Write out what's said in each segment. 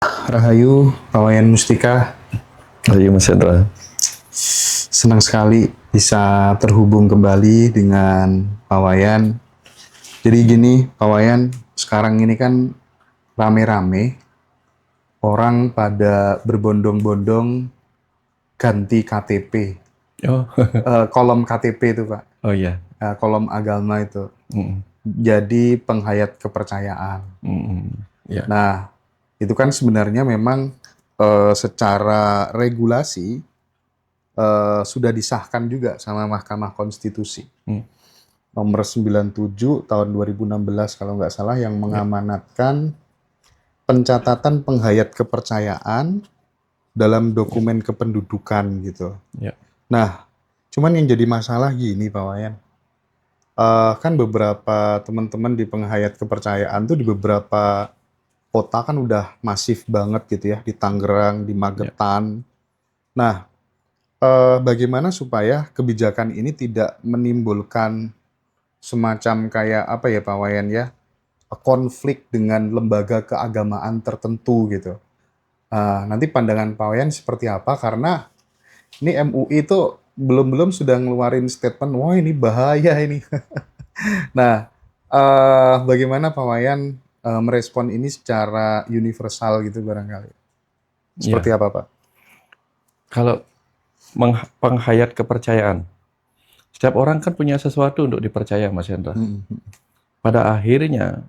Rahayu, Pak Wayan Mustika. Lagi Mas Hendra. Senang sekali bisa terhubung kembali dengan Pak Wayan. Jadi gini, Pak Wayan, sekarang ini kan rame-rame orang pada berbondong-bondong ganti KTP. Oh, Kolom KTP itu, Pak. oh iya. Kolom agama itu. Mm, Jadi penghayat kepercayaan. ya, Nah, itu kan sebenarnya memang secara regulasi sudah disahkan juga sama Mahkamah Konstitusi. mm, Nomor 97 tahun 2016 kalau nggak salah yang ya, mengamanatkan pencatatan penghayat kepercayaan dalam ya, dokumen kependudukan gitu. ya, Nah, cuman yang jadi masalah gini Pak Wayan, kan beberapa teman-teman di penghayat kepercayaan tuh di beberapa kota kan udah masif banget gitu ya, di Tangerang, di ya, Magetan. Nah, bagaimana supaya kebijakan ini tidak menimbulkan semacam kayak apa ya Pak Wayan ya, konflik dengan lembaga keagamaan tertentu gitu. Nanti pandangan Pak Wayan seperti apa? Karena ini MUI itu belum-belum sudah ngeluarin statement, wah ini bahaya ini. Nah, bagaimana Pak Wayan merespon ini secara universal gitu barangkali? Seperti ya. apa Pak? Kalau penghayat kepercayaan, setiap orang kan punya sesuatu untuk dipercaya, Mas Hendra. Mm, Pada akhirnya,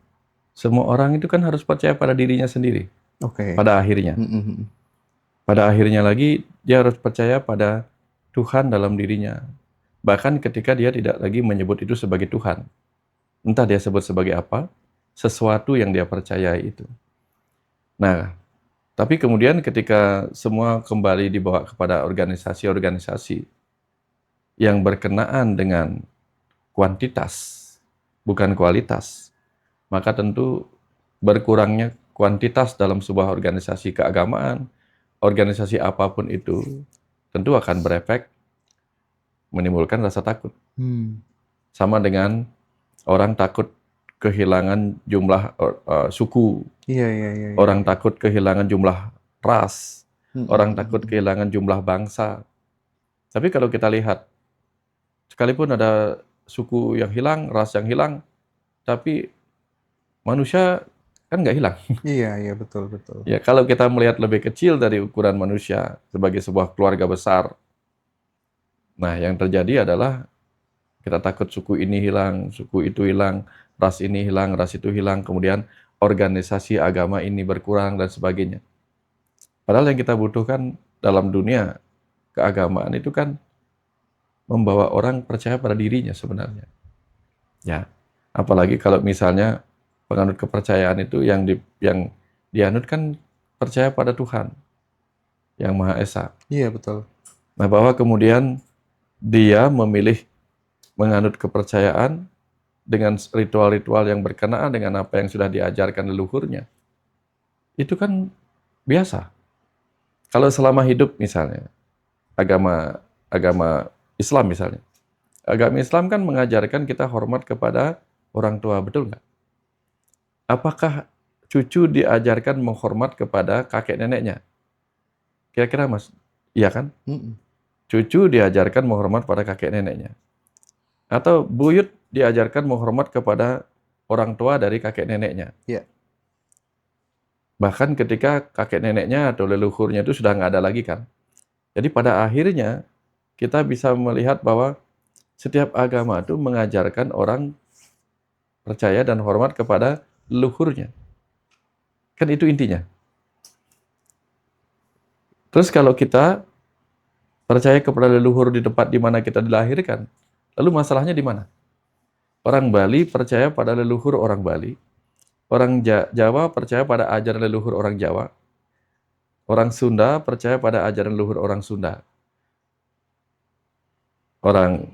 semua orang itu kan harus percaya pada dirinya sendiri. Oke. Pada akhirnya. Mm, mm, mm. Pada akhirnya lagi, dia harus percaya pada Tuhan dalam dirinya. Bahkan ketika dia tidak lagi menyebut itu sebagai Tuhan. Entah dia sebut sebagai apa, sesuatu yang dia percayai itu. Nah, tapi kemudian ketika semua kembali dibawa kepada organisasi-organisasi yang berkenaan dengan kuantitas, bukan kualitas, maka tentu berkurangnya kuantitas dalam sebuah organisasi keagamaan, organisasi apapun itu, tentu akan berefek menimbulkan rasa takut. Hmm. Sama dengan orang takut kehilangan jumlah suku, Iya, iya, iya, iya, orang iya. takut kehilangan jumlah ras, Mm, mm, orang mm, takut mm. kehilangan jumlah bangsa. Tapi kalau kita lihat, sekalipun ada suku yang hilang, ras yang hilang, tapi manusia kan nggak hilang. Iya, iya, betul, betul. Ya, kalau kita melihat lebih kecil dari ukuran manusia sebagai sebuah keluarga besar, nah yang terjadi adalah kita takut suku ini hilang, suku itu hilang, ras ini hilang, ras itu hilang, kemudian organisasi agama ini berkurang dan sebagainya. Padahal yang kita butuhkan dalam dunia keagamaan itu kan membawa orang percaya pada dirinya sebenarnya. Ya, apalagi kalau misalnya penganut kepercayaan itu yang dianut kan percaya pada Tuhan yang Maha Esa. Iya, betul. Nah, bahwa kemudian dia memilih menganut kepercayaan dengan ritual-ritual yang berkenaan dengan apa yang sudah diajarkan leluhurnya. Itu kan biasa. Kalau selama hidup misalnya, agama agama Islam misalnya. Agama Islam kan mengajarkan kita hormat kepada orang tua, betul nggak? Apakah cucu diajarkan menghormat kepada kakek neneknya? Kira-kira Mas, iya kan? Mm-mm. Cucu diajarkan menghormat pada kakek neneknya. Atau buyut diajarkan menghormat kepada orang tua dari kakek neneknya. Iya. Bahkan ketika kakek neneknya atau leluhurnya itu sudah nggak ada lagi kan. Jadi pada akhirnya kita bisa melihat bahwa setiap agama itu mengajarkan orang percaya dan hormat kepada leluhurnya. Kan itu intinya. Terus kalau kita percaya kepada leluhur di tempat di mana kita dilahirkan, lalu masalahnya di mana? Orang Bali percaya pada leluhur orang Bali, orang Jawa percaya pada ajaran leluhur orang Jawa, orang Sunda percaya pada ajaran leluhur orang Sunda, orang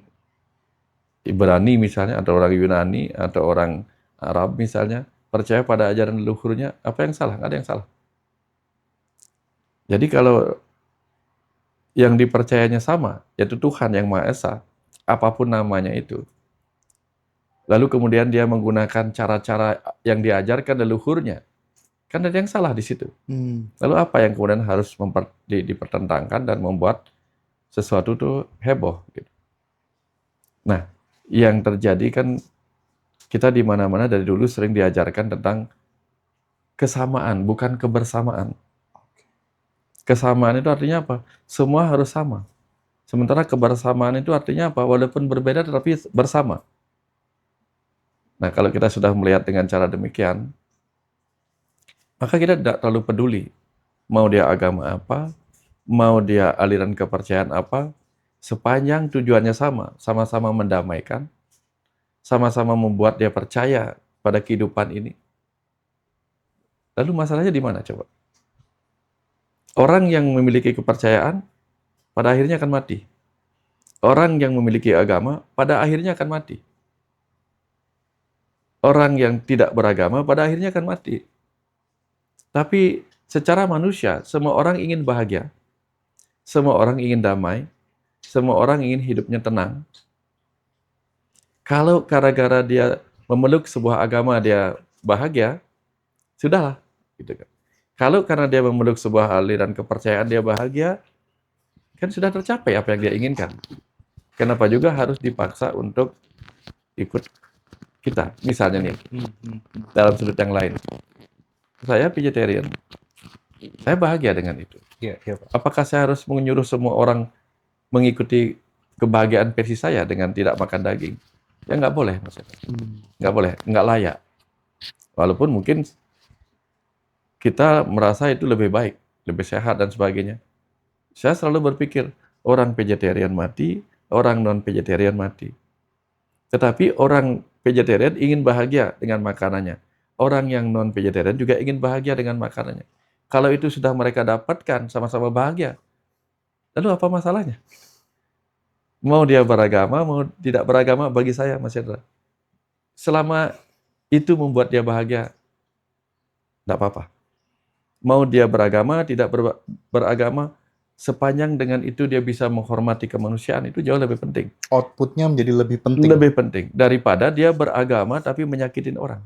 Ibrani misalnya, atau orang Yunani, atau orang Arab misalnya, percaya pada ajaran leluhurnya, apa yang salah? Nggak ada yang salah. Jadi kalau yang dipercayanya sama, yaitu Tuhan yang Maha Esa, apapun namanya itu, lalu kemudian dia menggunakan cara-cara yang diajarkan leluhurnya Kan ada yang salah di situ. Hmm. Lalu apa yang kemudian harus dipertentangkan dan membuat sesuatu itu heboh gitu. Nah, yang terjadi kan kita di mana-mana dari dulu sering diajarkan tentang kesamaan, bukan kebersamaan. Kesamaan itu artinya apa? Semua harus sama. Sementara kebersamaan itu artinya apa? Walaupun berbeda tetapi bersama. Nah, kalau kita sudah melihat dengan cara demikian, maka kita tidak terlalu peduli mau dia agama apa, mau dia aliran kepercayaan apa, sepanjang tujuannya sama, sama-sama mendamaikan, sama-sama membuat dia percaya pada kehidupan ini. Lalu masalahnya di mana coba? Orang yang memiliki kepercayaan pada akhirnya akan mati. Orang yang memiliki agama pada akhirnya akan mati. Orang yang tidak beragama pada akhirnya akan mati. Tapi secara manusia, semua orang ingin bahagia. Semua orang ingin damai. Semua orang ingin hidupnya tenang. Kalau gara-gara dia memeluk sebuah agama dia bahagia, sudahlah. Gitu kan. Kalau karena dia memeluk sebuah aliran kepercayaan dia bahagia, kan sudah tercapai apa yang dia inginkan. Kenapa juga harus dipaksa untuk ikut kita? Misalnya nih, dalam sudut yang lain. Saya vegetarian. Saya bahagia dengan itu. Iya, iya, Pak. Apakah saya harus menyuruh semua orang mengikuti kebahagiaan versi saya dengan tidak makan daging? Ya nggak boleh, maksudnya. Nggak boleh, nggak layak. Walaupun mungkin kita merasa itu lebih baik, lebih sehat dan sebagainya. Saya selalu berpikir, orang vegetarian mati, orang non-vegetarian mati. Tetapi orang vegetarian ingin bahagia dengan makanannya. Orang yang non-vegetarian juga ingin bahagia dengan makanannya. Kalau itu sudah mereka dapatkan, sama-sama bahagia. Lalu apa masalahnya? Mau dia beragama, mau tidak beragama, bagi saya, Mas Hendra. Selama itu membuat dia bahagia, tidak apa-apa. Mau dia beragama, tidak beragama, sepanjang dengan itu dia bisa menghormati kemanusiaan, itu jauh lebih penting. Outputnya menjadi lebih penting. Lebih penting daripada dia beragama tapi menyakitin orang.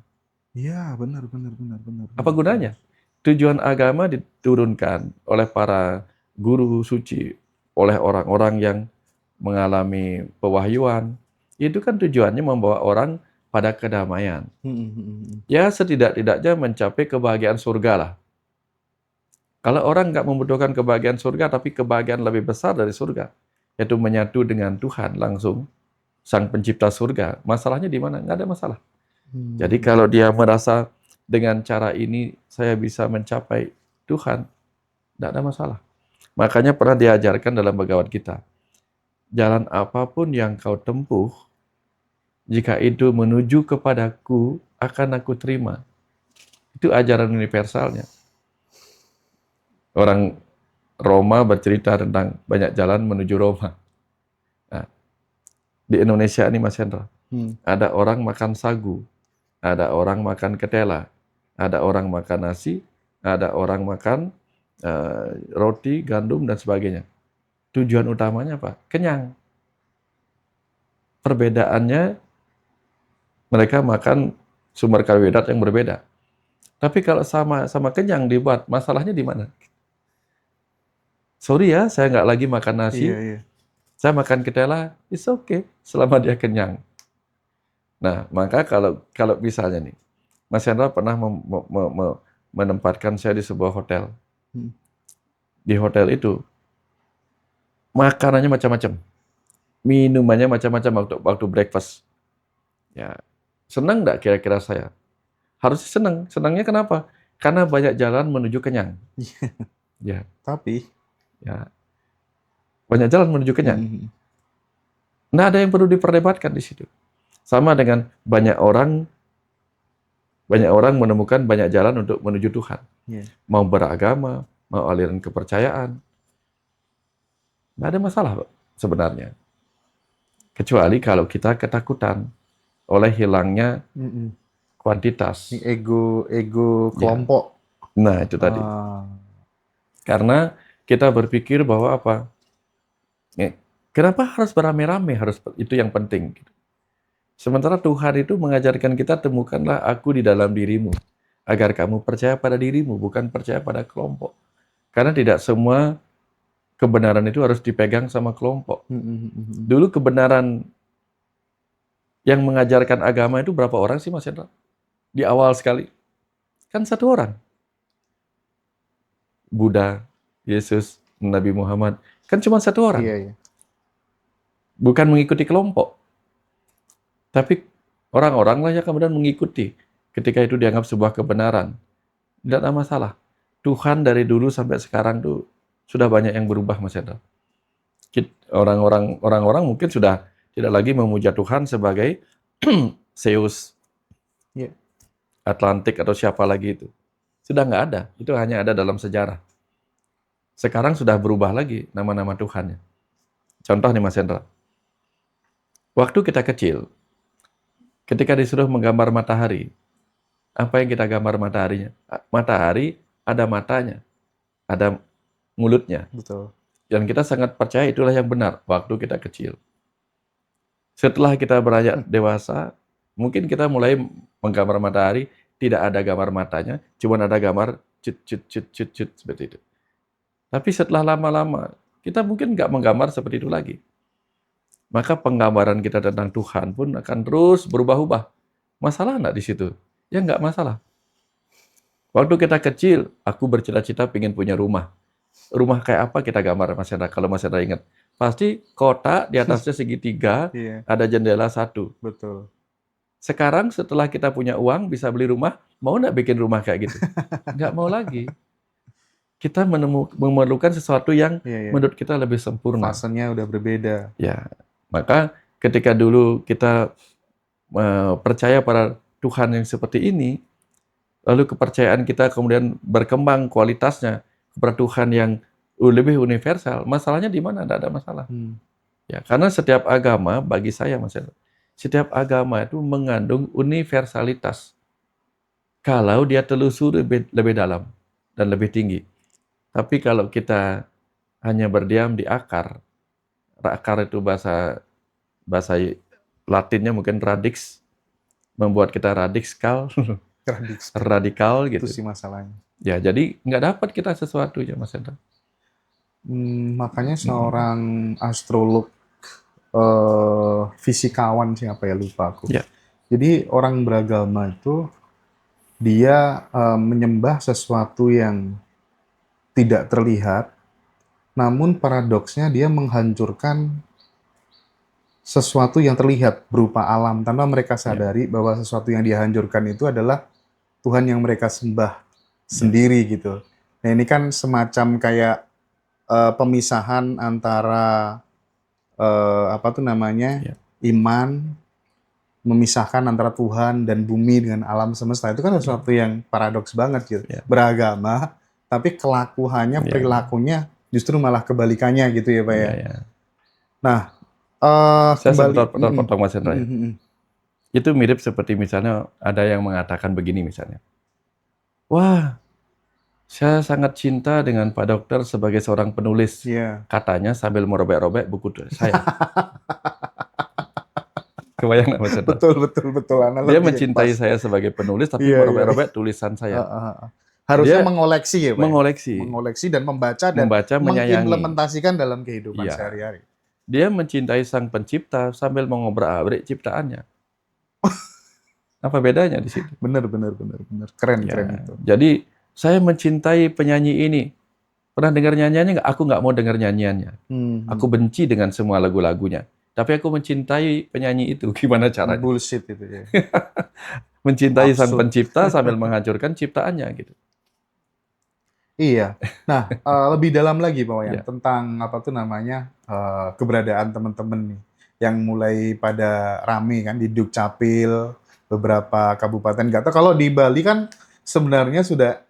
Iya, benar, benar, benar, benar. Apa gunanya? Tujuan agama diturunkan oleh para guru suci, oleh orang-orang yang mengalami pewahyuan. Itu kan tujuannya membawa orang pada kedamaian. Ya setidak-tidaknya mencapai kebahagiaan surga lah. Kalau orang nggak membutuhkan kebahagiaan surga, tapi kebahagiaan lebih besar dari surga, yaitu menyatu dengan Tuhan langsung, Sang Pencipta surga, masalahnya di mana? Nggak ada masalah. Jadi kalau dia merasa dengan cara ini saya bisa mencapai Tuhan, tidak ada masalah. Makanya pernah diajarkan dalam Bhagavad Gita, jalan apapun yang kau tempuh, jika itu menuju kepadaku, akan aku terima. Itu ajaran universalnya. Orang Roma bercerita tentang banyak jalan menuju Roma. Nah, di Indonesia ini Mas Hendra, ada orang makan sagu, ada orang makan ketela, ada orang makan nasi, ada orang makan roti, gandum, dan sebagainya. Tujuan utamanya apa? Kenyang. Perbedaannya mereka makan sumber karbohidrat yang berbeda. Tapi kalau sama kenyang dibuat, masalahnya di mana? Sorry ya, saya nggak lagi makan nasi. Iya. Saya makan ketela, it's okay, selama dia kenyang. Nah, maka kalau misalnya nih, Mas Hendra pernah menempatkan saya di sebuah hotel. Di hotel itu, makanannya macam-macam. Minumannya macam-macam waktu breakfast. Ya, senang nggak kira-kira saya? Harusnya senang. Senangnya kenapa? Karena banyak jalan menuju kenyang. Ya, Tapi, ya, banyak jalan menuju kenyang. Nah, ada yang perlu diperdebatkan di situ. Sama dengan banyak orang menemukan banyak jalan untuk menuju Tuhan. Mau beragama, mau aliran kepercayaan. Nggak ada masalah sebenarnya. Kecuali kalau kita ketakutan oleh hilangnya kuantitas. ego kelompok. Nah, itu tadi. Karena kita berpikir bahwa apa? Kenapa harus beramai-ramai? Itu yang penting. Sementara Tuhan itu mengajarkan kita, temukanlah aku di dalam dirimu. agar kamu percaya pada dirimu, bukan percaya pada kelompok. Karena tidak semua kebenaran itu harus dipegang sama kelompok. Dulu kebenaran yang mengajarkan agama itu berapa orang sih, Mas Hendra? Di awal sekali. Kan satu orang. Buddha, Yesus, Nabi Muhammad. Kan cuma satu orang. Iya, iya. Bukan mengikuti kelompok. Tapi orang-orang lah yang kemudian mengikuti. Ketika itu dianggap sebuah kebenaran. Tidak ada masalah. Tuhan dari dulu sampai sekarang tuh sudah banyak yang berubah, Mas Hendra. Orang-orang mungkin sudah tidak lagi memuja Tuhan sebagai Zeus, Iya. Atlantik atau siapa lagi itu. Sudah nggak ada. Itu hanya ada dalam sejarah. Sekarang sudah berubah lagi nama-nama Tuhannya. Contoh nih Mas Hendra. Waktu kita kecil, ketika disuruh menggambar matahari, apa yang kita gambar mataharinya? Matahari ada matanya, ada mulutnya. Betul. Dan kita sangat percaya itulah yang benar waktu kita kecil. Setelah kita beranjak dewasa, mungkin kita mulai menggambar matahari, tidak ada gambar matanya, cuma ada gambar cut seperti itu. Tapi setelah lama-lama, kita mungkin nggak menggambar seperti itu lagi. Maka penggambaran kita tentang Tuhan pun akan terus berubah-ubah. Masalah nggak di situ? Ya nggak masalah. Waktu kita kecil, aku bercita-cita pengen punya rumah. Rumah kayak apa kita gambar, Mas Hendra? Kalau Mas Hendra ingat. Pasti kotak, di atasnya segitiga, Iya, ada jendela satu. betul. Sekarang setelah kita punya uang, bisa beli rumah, mau nggak bikin rumah kayak gitu? Nggak mau lagi. Kita memerlukan sesuatu yang Iya, iya. menurut kita lebih sempurna. Fasenya udah berbeda. Ya, maka ketika dulu kita percaya pada Tuhan yang seperti ini, lalu kepercayaan kita kemudian berkembang kualitasnya kepada Tuhan yang lebih universal, masalahnya di mana? Tidak ada masalah. Ya, karena setiap agama bagi saya, Mas Hendra, setiap agama itu mengandung universalitas. Kalau dia telusuri lebih dalam dan lebih tinggi. Tapi kalau kita hanya berdiam di akar itu bahasa Latinnya mungkin radix, membuat kita radikal, radikal Itu gitu. sih masalahnya. Ya, jadi nggak dapat kita sesuatu ya, Mas Hendra. Makanya seorang astrolog, fisikawan siapa ya, lupa aku. Ya. Jadi orang beragama itu dia menyembah sesuatu yang tidak terlihat, namun paradoksnya dia menghancurkan sesuatu yang terlihat berupa alam tanpa mereka sadari bahwa sesuatu yang dihancurkan itu adalah Tuhan yang mereka sembah sendiri gitu. Nah ini kan semacam kayak pemisahan antara apa tuh namanya, iman, memisahkan antara Tuhan dan bumi dengan alam semesta. Itu kan sesuatu yang paradoks banget gitu. Beragama tapi kelakuannya, perilakunya justru malah kebalikannya gitu ya Pak ya. Nah, saya kembali potong Mas Hendra ya. Itu mirip seperti misalnya ada yang mengatakan begini misalnya. Wah, saya sangat cinta dengan Pak Dokter sebagai seorang penulis. Katanya sambil merobek-robek buku saya. Kebayang nggak Mas Hendra? Betul. Dia mencintai saya sebagai penulis tapi merobek-robek tulisan saya. Harusnya Dia mengoleksi ya Pak? Mengoleksi dan membaca dan menyayangi. mengimplementasikan dalam kehidupan sehari-hari. Dia mencintai sang pencipta sambil mengobrak-abrik ciptaannya. Apa bedanya di situ? Benar. Keren itu. Jadi saya mencintai penyanyi ini. Pernah dengar nyanyiannya nggak? Aku nggak mau dengar nyanyiannya. Aku benci dengan semua lagu-lagunya. Tapi aku mencintai penyanyi itu. Gimana caranya? Bullshit itu ya. Mencintai sang pencipta sambil menghancurkan ciptaannya gitu. Iya. Nah, lebih dalam lagi Pak Wayan tentang apa tuh namanya keberadaan teman-teman nih yang mulai pada rame kan di Dukcapil beberapa kabupaten. Nggak tahu kalau di Bali kan sebenarnya sudah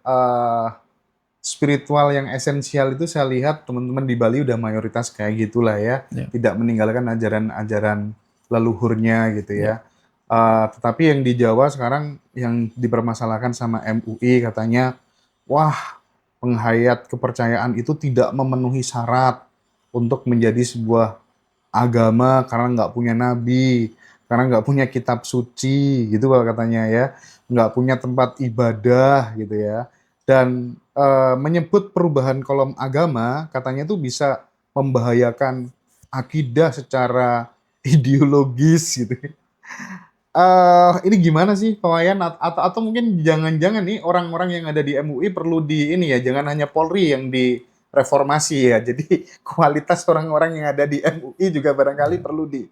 spiritual yang esensial itu saya lihat teman-teman di Bali udah mayoritas kayak gitulah ya, tidak meninggalkan ajaran-ajaran leluhurnya gitu ya. Tetapi yang di Jawa sekarang yang dipermasalahkan sama MUI katanya, wah penghayat kepercayaan itu tidak memenuhi syarat untuk menjadi sebuah agama karena nggak punya nabi, karena nggak punya kitab suci gitu kalau katanya ya, nggak punya tempat ibadah gitu ya, dan menyebut perubahan kolom agama katanya tuh bisa membahayakan akidah secara ideologis gitu. Ini gimana sih Pak Wayan? Atau mungkin jangan-jangan nih orang-orang yang ada di MUI perlu di ini ya, jangan hanya Polri yang direformasi ya. Jadi kualitas orang-orang yang ada di MUI juga barangkali Ya. perlu di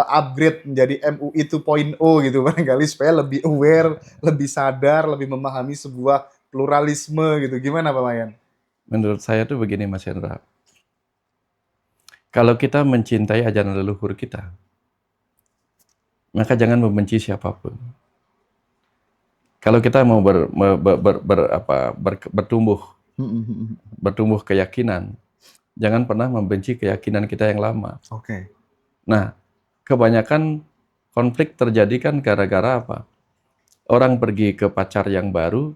upgrade menjadi MUI 2.0 gitu barangkali supaya lebih aware, lebih sadar, lebih memahami sebuah pluralisme gitu. Gimana Pak Wayan? Menurut saya tuh begini Mas Hendra, kalau kita mencintai ajaran leluhur kita, maka jangan membenci siapapun. Kalau kita mau bertumbuh keyakinan, jangan pernah membenci keyakinan kita yang lama. Oke. Nah, kebanyakan konflik terjadi kan gara-gara apa? Orang pergi ke pacar yang baru,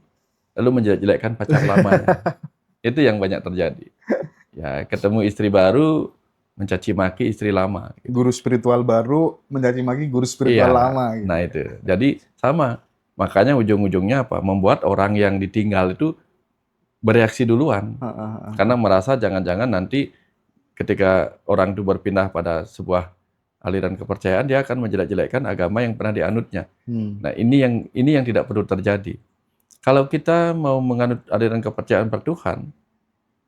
lalu menjelek-jelekkan pacar lamanya. Itu yang banyak terjadi. Ya, ketemu istri baru, mencaci maki istri lama. Guru spiritual baru mencaci maki guru spiritual Iya, lama gitu nah ya. itu. Jadi sama. Makanya ujung-ujungnya apa? Membuat orang yang ditinggal itu bereaksi duluan. Karena merasa jangan-jangan nanti ketika orang itu berpindah pada sebuah aliran kepercayaan, dia akan menjelek-jelekkan agama yang pernah dianutnya. Nah, ini yang tidak perlu terjadi. Kalau kita mau menganut aliran kepercayaan per Tuhan,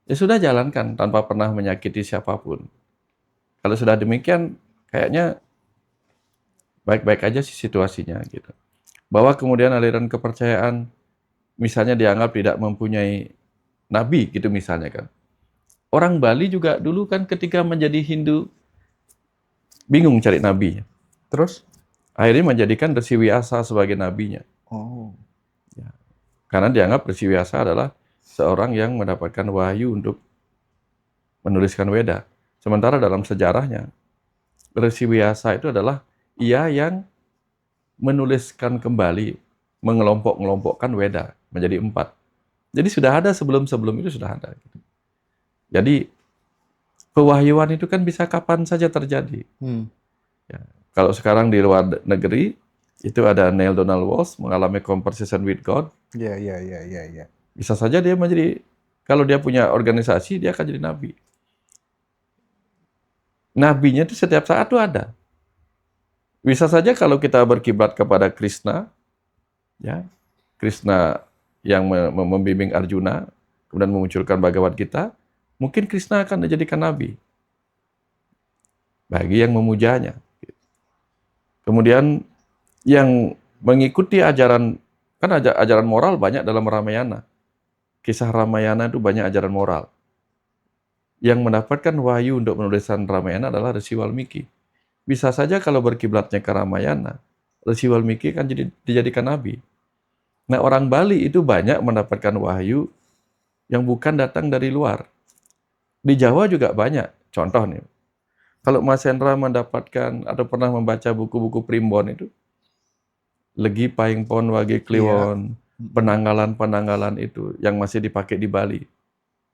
ya sudah jalankan tanpa pernah menyakiti siapapun. Kalau sudah demikian, kayaknya baik-baik aja sih situasinya gitu. Bahwa kemudian aliran kepercayaan misalnya dianggap tidak mempunyai nabi gitu misalnya kan. Orang Bali juga dulu kan ketika menjadi Hindu bingung cari nabi. Terus? Akhirnya menjadikan Resi Wyasa sebagai nabinya. Oh. Ya. Karena dianggap Resi Wyasa adalah seorang yang mendapatkan wahyu untuk menuliskan Weda. Sementara dalam sejarahnya, Resi Wyasa itu adalah ia yang menuliskan kembali, mengelompok-ngelompokkan Weda menjadi 4. Jadi sudah ada sebelum itu sudah ada. Jadi pewahyuan itu kan bisa kapan saja terjadi. Ya. Kalau sekarang di luar negeri, itu ada Neil Donald Walsh mengalami conversation with God. Iya. Bisa saja dia menjadi, kalau dia punya organisasi, dia akan jadi nabi. Nabinya itu setiap saat itu ada. Bisa saja kalau kita berkiblat kepada Krishna, ya, Krishna yang membimbing Arjuna, kemudian memunculkan Bhagavad Gita, mungkin Krishna akan dijadikan nabi bagi yang memujanya. Kemudian yang mengikuti ajaran, kan ajaran moral banyak dalam Ramayana. Kisah Ramayana itu banyak ajaran moral. Yang mendapatkan wahyu untuk penulisan Ramayana adalah Resi Walmiki. Bisa saja kalau berkiblatnya ke Ramayana, Resi Walmiki kan dijadikan nabi. Nah, orang Bali itu banyak mendapatkan wahyu yang bukan datang dari luar. Di Jawa juga banyak. Contoh nih, kalau Mas Hendra mendapatkan atau pernah membaca buku-buku primbon itu, Legi Paing Pon Wage Kliwon, penanggalan-penanggalan itu yang masih dipakai di Bali.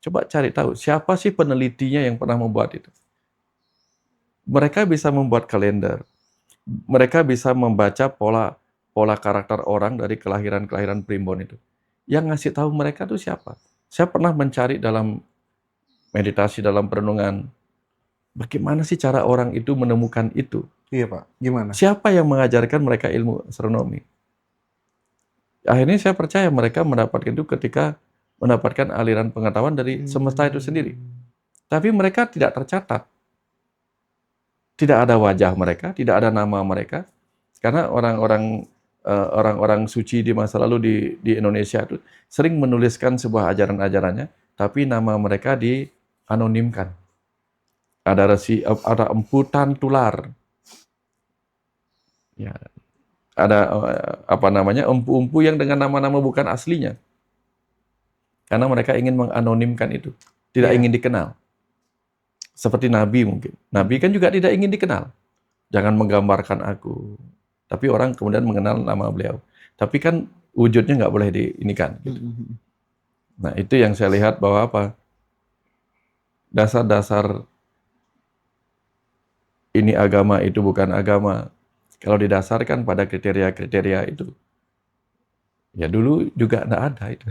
Coba cari tahu, siapa sih penelitinya yang pernah membuat itu? Mereka bisa membuat kalender. Mereka bisa membaca pola karakter orang dari kelahiran-kelahiran primbon itu. Yang ngasih tahu mereka itu siapa? Saya pernah mencari dalam meditasi, dalam perenungan, bagaimana sih cara orang itu menemukan itu? Iya Pak, gimana? Siapa yang mengajarkan mereka ilmu astronomi? Akhirnya saya percaya mereka mendapatkan itu ketika mendapatkan aliran pengetahuan dari semesta itu sendiri. Tapi mereka tidak tercatat. Tidak ada wajah mereka, tidak ada nama mereka. Karena orang-orang suci di masa lalu di Indonesia itu sering menuliskan sebuah ajaran-ajarannya, tapi nama mereka dianonimkan. Ada Empu Tantular. Ya, ada empu-empu yang dengan nama-nama bukan aslinya. Karena mereka ingin menganonimkan itu, tidak ingin dikenal. Seperti Nabi mungkin. Nabi kan juga tidak ingin dikenal. Jangan menggambarkan aku. Tapi orang kemudian mengenal nama beliau. Tapi kan wujudnya nggak boleh diinikan. Gitu. Nah itu yang saya lihat bahwa apa? Dasar-dasar ini agama itu bukan agama. Kalau didasarkan pada kriteria-kriteria itu, ya dulu juga nggak ada itu.